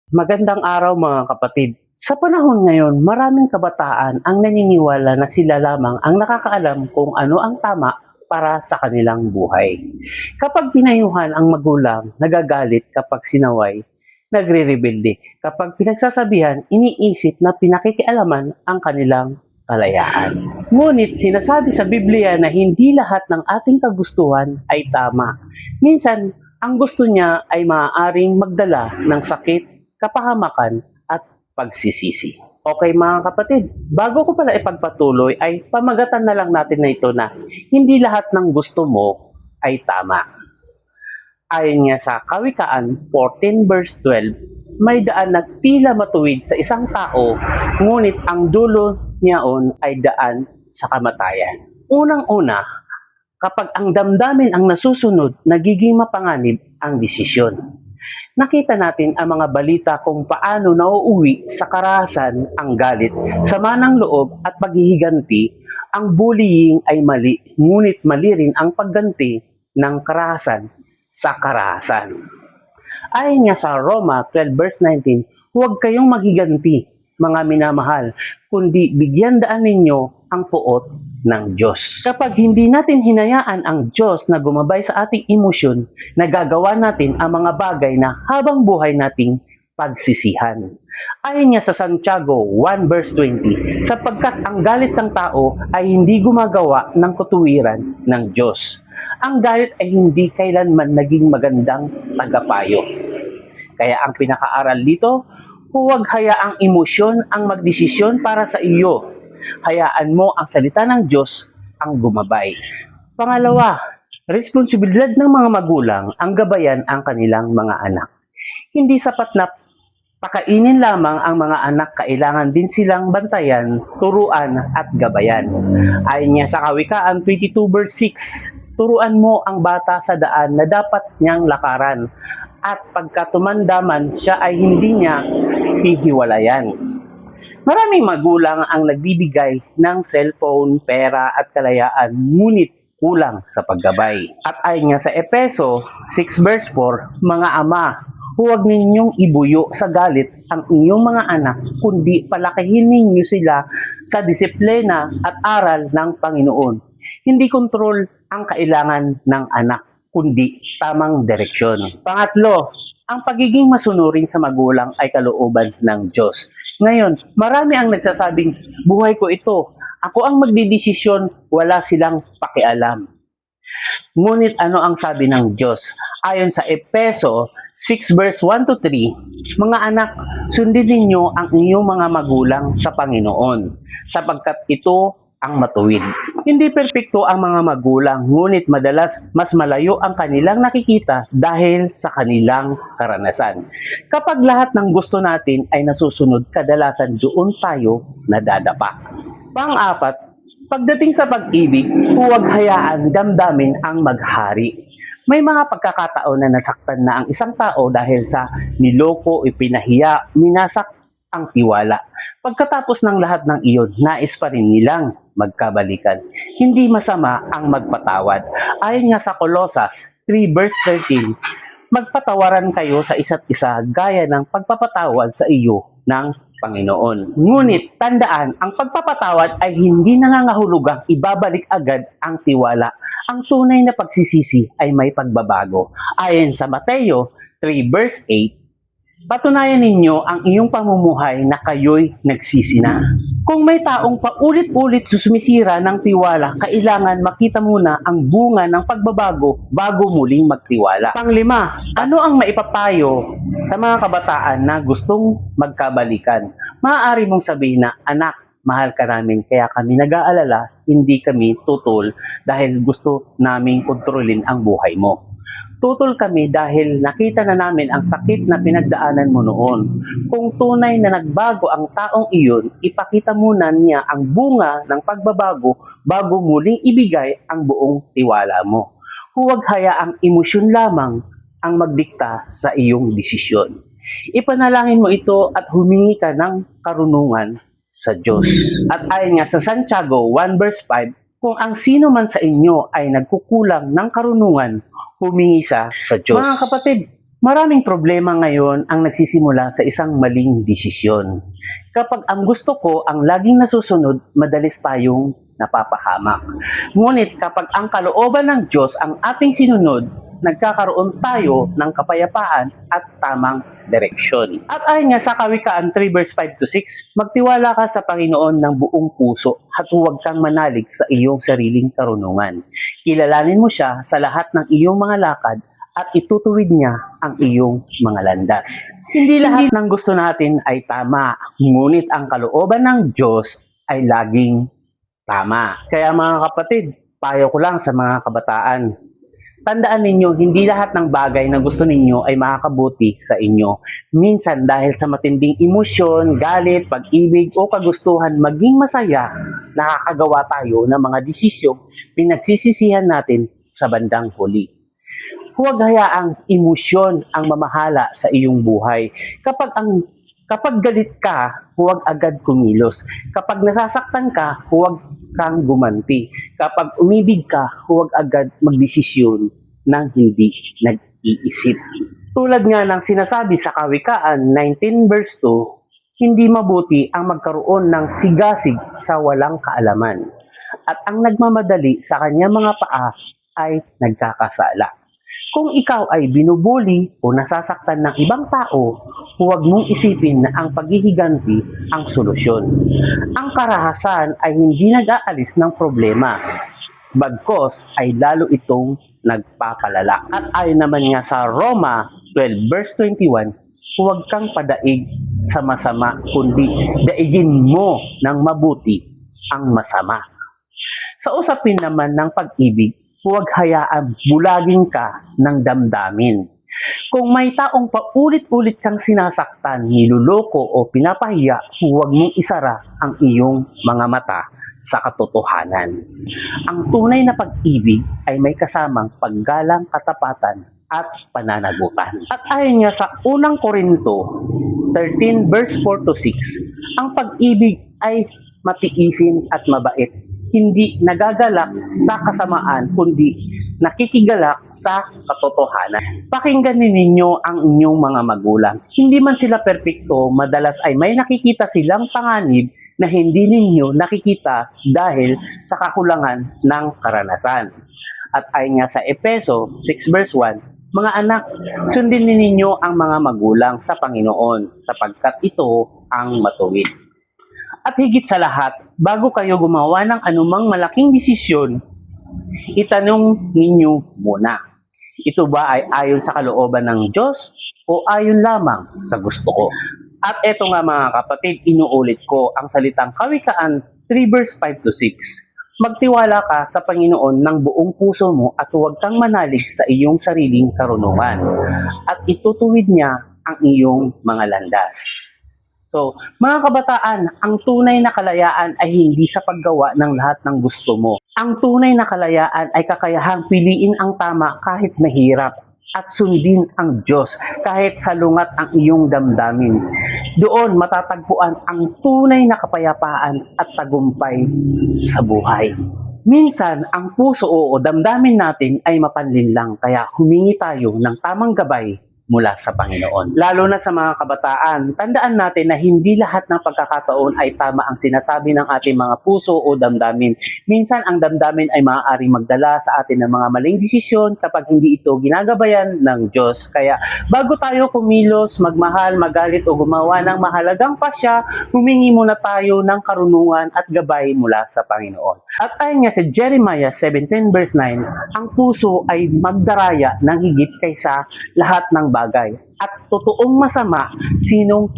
Magandang araw mga kapatid. Sa panahon ngayon, maraming kabataan ang naniniwala na sila lamang ang nakakaalam kung ano ang tama para sa kanilang buhay. Kapag pinayuhan ang magulang, nagagalit kapag sinaway, nagre-rebelde. Kapag pinagsasabihan, iniisip na pinakikialaman ang kanilang kalayaan. Ngunit sinasabi sa Biblia na hindi lahat ng ating kagustuhan ay tama. Minsan, ang gusto niya ay maaaring magdala ng sakit, kapahamakan at pagsisisi. Okay mga kapatid, bago ko pala ipagpatuloy ay pamagatan na lang natin na ito na hindi lahat ng gusto mo ay tama. Ayon nga sa Kawikaan 14 verse 12, may daan na tila matuwid sa isang tao, ngunit ang dulo niyaon ay daan sa kamatayan. Unang-una, kapag ang damdamin ang nasusunod, nagiging mapanganib ang desisyon. Nakita natin ang mga balita kung paano nauuwi sa karahasan ang galit, sama ng loob at paghihiganti. Ang bullying ay mali, ngunit mali rin ang pagganti ng karahasan sa karahasan. Ayon nga sa Roma 12 verse 19, huwag kayong maghiganti, mga minamahal, kundi bigyan daan ninyo ang puot ng Diyos. Kapag hindi natin hinayaan ang Diyos na gumabay sa ating emosyon, nagagawa natin ang mga bagay na habang buhay nating pagsisihan. Ayon nga sa Santiago 1 verse 20, sapagkat ang galit ng tao ay hindi gumagawa ng katuwiran ng Diyos. Ang galit ay hindi kailanman naging magandang tagapayo. Kaya ang pinakaaral dito, huwag hayaang emosyon ang magdesisyon para sa iyo. Hayaan mo ang salita ng Diyos ang gumabay. Pangalawa, responsibilidad ng mga magulang ang gabayan ang kanilang mga anak. Hindi sapat na pakainin lamang ang mga anak, kailangan din silang bantayan, turuan at gabayan. Ayon nga sa Kawikaan 22 verse 6, turuan mo ang bata sa daan na dapat niyang lakaran, at pagka tumandaman siya ay hindi niya hihiwalayan. Maraming magulang ang nagbibigay ng cellphone, pera at kalayaan, ngunit kulang sa paggabay. At ayon nga sa Efeso 6 verse 4, mga ama, huwag ninyong ibuyo sa galit ang inyong mga anak, kundi palakihin ninyo sila sa disiplina at aral ng Panginoon. Hindi kontrol ang kailangan ng anak, kundi tamang direksyon. Pangatlo, ang pagiging masunurin sa magulang ay kalooban ng Diyos. Ngayon, marami ang nagsasabing, buhay ko ito, ako ang magdidesisyon, wala silang pakialam. Ngunit ano ang sabi ng Diyos? Ayon sa Efeso 6 verse 1 to 3, mga anak, sundin ninyo ang inyong mga magulang sa Panginoon, sapagkat ito ang matuwid. Hindi perpekto ang mga magulang, ngunit madalas mas malayo ang kanilang nakikita dahil sa kanilang karanasan. Kapag lahat ng gusto natin ay nasusunod, kadalasan doon tayo nadadapa. Pang-apat, pagdating sa pag-ibig, huwag hayaan damdamin ang maghari. May mga pagkakataon na nasaktan na ang isang tao dahil sa niloko, ipinahiya, minasak ang tiwala. Pagkatapos ng lahat ng iyon, nais pa rin nilang magkabalikan. Hindi masama ang magpatawad. Ayon nga sa Colosas 3 verse 13, magpatawaran kayo sa isa't isa gaya ng pagpapatawad sa iyo ng Panginoon. Ngunit tandaan, ang pagpapatawad ay hindi nangangahulugang ibabalik agad ang tiwala. Ang tunay na pagsisisi ay may pagbabago. Ayon sa Mateo 3 verse 8, patunayan ninyo ang iyong pamumuhay na kayo'y nagsisi na. Kung may taong paulit-ulit sumisira ng tiwala, kailangan makita muna ang bunga ng pagbabago bago muling magtiwala. Panglima, ano ang maipapayo sa mga kabataan na gustong magkabalikan? Maaari mong sabihin na, anak, mahal ka namin kaya kami nag-aalala, hindi kami tutol dahil gusto naming kontrolin ang buhay mo. Tutol kami dahil nakita na namin ang sakit na pinagdaanan mo noon. Kung tunay na nagbago ang taong iyon, ipakita muna niya ang bunga ng pagbabago bago muling ibigay ang buong tiwala mo. Huwag hayaang emosyon lamang ang magdikta sa iyong desisyon. Ipanalangin mo ito at humingi ka ng karunungan sa Diyos. At ayon nga sa Santiago 1 verse 5, kung ang sino man sa inyo ay nagkukulang ng karunungan, humingi sa Diyos. Mga kapatid, Maraming problema ngayon ang nagsisimula sa isang maling desisyon. Kapag ang gusto ko ang laging nasusunod, madalis tayong napapahamak. Ngunit kapag ang kalooban ng Diyos ang ating sinunod, nagkakaroon tayo ng kapayapaan at tamang direksyon. At ayon nga sa Kawikaan 3 verse 5 to 6, magtiwala ka sa Panginoon ng buong puso at huwag kang manalig sa iyong sariling karunungan. Kilalanin mo siya sa lahat ng iyong mga lakad at itutuwid niya ang iyong mga landas. Hindi lahat ng gusto natin ay tama, ngunit ang kalooban ng Diyos ay laging tama. Kaya mga kapatid, payo ko lang sa mga kabataan, tandaan ninyo, hindi lahat ng bagay na gusto ninyo ay makakabuti sa inyo. Minsan dahil sa matinding emosyon, galit, pag-ibig o kagustuhan maging masaya, nakakagawa tayo ng mga desisyong pinagsisisihan natin sa bandang huli. Huwag hayaang emosyon ang mamahala sa iyong buhay. Kapag galit ka, huwag agad kumilos. Kapag nasasaktan ka, huwag kang gumanti. Kapag umibig ka, huwag agad magdesisyon ng hindi nag-iisip. Tulad nga ng sinasabi sa Kawikaan 19 verse 2, hindi mabuti ang magkaroon ng sigasig sa walang kaalaman. At ang nagmamadali sa kanyang mga paa ay nagkakasala. Kung ikaw ay binubuli o nasasaktan ng ibang tao, huwag mong isipin na ang paghihiganti ang solusyon. Ang karahasan ay hindi nag-aalis ng problema, bagkos ay lalo itong nagpapalala. At ayon naman nga sa Roma 12 verse 21, huwag kang padaig sa masama, kundi daigin mo ng mabuti ang masama. Sa usapin naman ng pag-ibig, huwag hayaan bulagin ka ng damdamin. Kung may taong paulit-ulit kang sinasaktan, niluloko o pinapahiya, huwag mong isara ang iyong mga mata sa katotohanan. Ang tunay na pag-ibig ay may kasamang paggalang, katapatan at pananagutan. At ayon nga sa unang Korinto 13 verse 4 to 6, ang pag-ibig ay matiisin at mabait. Hindi nagagalak sa kasamaan, kundi nakikigalak sa katotohanan. Pakinggan ninyo ang inyong mga magulang. Hindi man sila perpekto, madalas ay may nakikita silang panganib na hindi ninyo nakikita dahil sa kakulangan ng karanasan. At ayon nga sa Efeso 6 verse 1, mga anak, sundin ninyo ang mga magulang sa Panginoon, sapagkat ito ang matuwid. At higit sa lahat, bago kayo gumawa ng anumang malaking desisyon, itanong ninyo muna, ito ba ay ayon sa kalooban ng Diyos o ayon lamang sa gusto ko? At eto nga mga kapatid, inuulit ko ang salitang Kawikaan 3 verse 5 to 6. Magtiwala ka sa Panginoon ng buong puso mo at huwag kang manalig sa iyong sariling karunungan. At itutuwid niya ang iyong mga landas. So, mga kabataan, ang tunay na kalayaan ay hindi sa paggawa ng lahat ng gusto mo. Ang tunay na kalayaan ay kakayahang piliin ang tama kahit mahirap at sundin ang Diyos kahit salungat ang iyong damdamin. Doon matatagpuan ang tunay na kapayapaan at tagumpay sa buhay. Minsan, ang puso o damdamin natin ay mapanlinlang kaya humingi tayo ng tamang gabay mula sa Panginoon. Lalo na sa mga kabataan, tandaan natin na hindi lahat ng pagkakataon ay tama ang sinasabi ng ating mga puso o damdamin. Minsan, ang damdamin ay maaaring magdala sa atin ng mga maling desisyon kapag hindi ito ginagabayan ng Diyos. Kaya, bago tayo kumilos, magmahal, magalit o gumawa ng mahalagang pasya, humingi muna tayo ng karunungan at gabay mula sa Panginoon. At ayon nga sa Jeremiah 17 verse 9, ang puso ay magdaraya ng higit kaysa lahat ng bagay. At totoong masama, sinong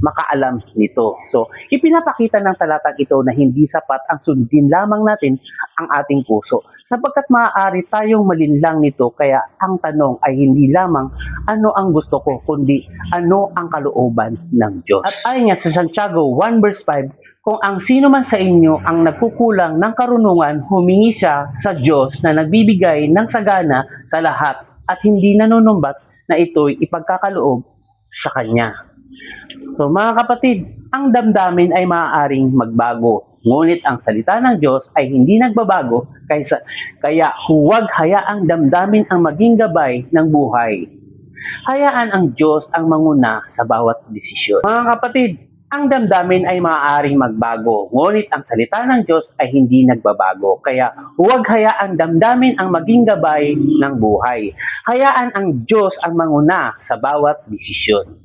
makaalam nito? So, ipinapakita ng talatang ito na hindi sapat ang sundin lamang natin ang ating puso. Sapagkat maaari tayong malinlang nito, kaya ang tanong ay hindi lamang ano ang gusto ko, kundi ano ang kalooban ng Diyos. At ayon nga sa Santiago 1 verse 5, kung ang sino man sa inyo ang nagkukulang ng karunungan, humingi siya sa Diyos na nagbibigay ng sagana sa lahat at hindi nanunumbat na ito'y ipagkakaloob sa Kanya. So mga kapatid, ang damdamin ay maaaring magbago. Ngunit ang salita ng Diyos ay hindi nagbabago, kaya huwag hayaang damdamin ang maging gabay ng buhay. Hayaan ang Diyos ang manguna sa bawat desisyon. Mga kapatid, ang damdamin ay maaaring magbago, ngunit ang salita ng Diyos ay hindi nagbabago. Kaya huwag hayaang damdamin ang maging gabay ng buhay. Hayaan ang Diyos ang manguna sa bawat desisyon.